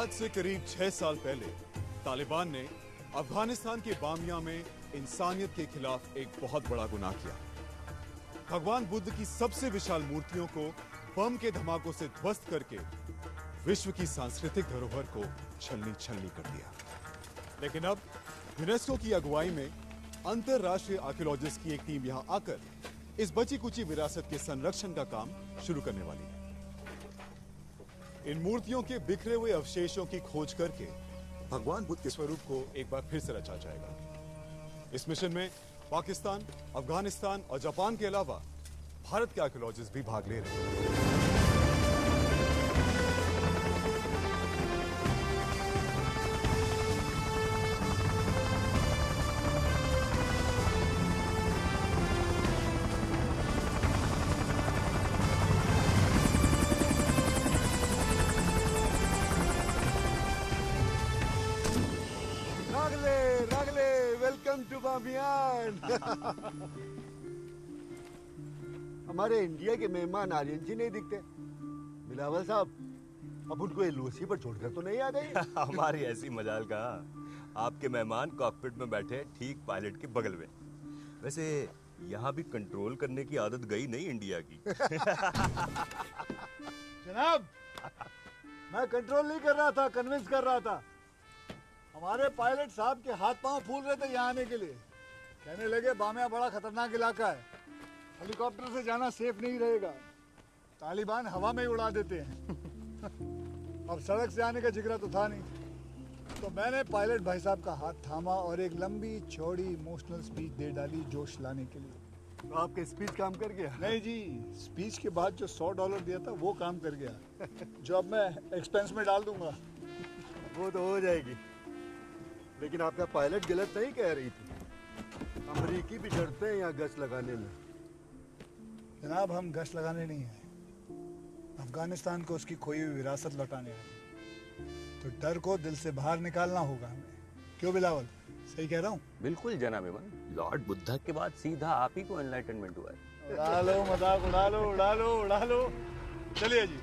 आज से करीब 6 साल पहले तालिबान ने अफगानिस्तान के बामिया में इंसानियत के खिलाफ एक बहुत बड़ा गुनाह किया। भगवान बुद्ध की सबसे विशाल मूर्तियों को बम के धमाकों से ध्वस्त करके विश्व की सांस्कृतिक धरोहर को छलनी छलनी कर दिया। लेकिन अब यूनेस्को की अगुवाई में अंतरराष्ट्रीय आर्कियोलॉजिस्ट की एक टीम यहां आकर इस बची कुची विरासत के संरक्षण का काम शुरू करने वाली है। इन मूर्तियों के बिखरे हुए अवशेषों की खोज करके भगवान बुद्ध के स्वरूप को एक बार फिर से रचा जाएगा। इस मिशन में पाकिस्तान, अफगानिस्तान और जापान के अलावा भारत के आर्कियोलॉजिस्ट भी भाग ले रहे हैं। रागले, वेलकम टू बामियान। हमारे इंडिया के मेहमान आर्यन जी नहीं दिखते। बिलावल साहब, अब उनको एलओसी पर छोड़कर तो नहीं आ गए? हमारी ऐसी मजाल कहाँ। आपके मेहमान कॉकपिट में बैठे ठीक पायलट के बगल में। वैसे यहाँ भी कंट्रोल करने की आदत गई नहीं इंडिया की। जनाब, मैं कंट्रोल नहीं कर रहा था, कन्विंस कर रहा था। हमारे पायलट साहब के हाथ पांव फूल रहे थे यहाँ आने के लिए। कहने लगे बामिया बड़ा खतरनाक इलाका है, हेलीकॉप्टर से जाना सेफ नहीं रहेगा, तालिबान हवा में ही उड़ा देते हैं। अब सड़क से आने का जिगरा तो था नहीं, तो मैंने पायलट भाई साहब का हाथ थामा और एक लंबी चौड़ी इमोशनल स्पीच दे डाली जोश लाने के लिए। तो आपके स्पीच काम कर गया? नहीं जी, स्पीच के बाद जो $100 दिया था वो काम कर गया, जो अब मैं एक्सपेंस में डाल दूंगा। वो तो हो जाएगी, लेकिन आपका पायलट गलत नहीं कह रही थी। अमरीकी भी डरते हैं यहाँ गश्त लगाने में। जनाब, हम गश्त लगाने नहीं आए, अफगानिस्तान को उसकी खोई हुई विरासत लौटाने आए। तो डर को दिल से बाहर निकालना होगा हमें। क्यों बिलावल, सही कह रहा हूँ? बिल्कुल जनाब इमाम। लॉर्ड बुद्धा के बाद सीधा आप ही को एनलाइटनमेंट हुआ है। उड़ा लो मजाक, उड़ा लो, उड़ा लो, उड़ा लो। चलिए जी।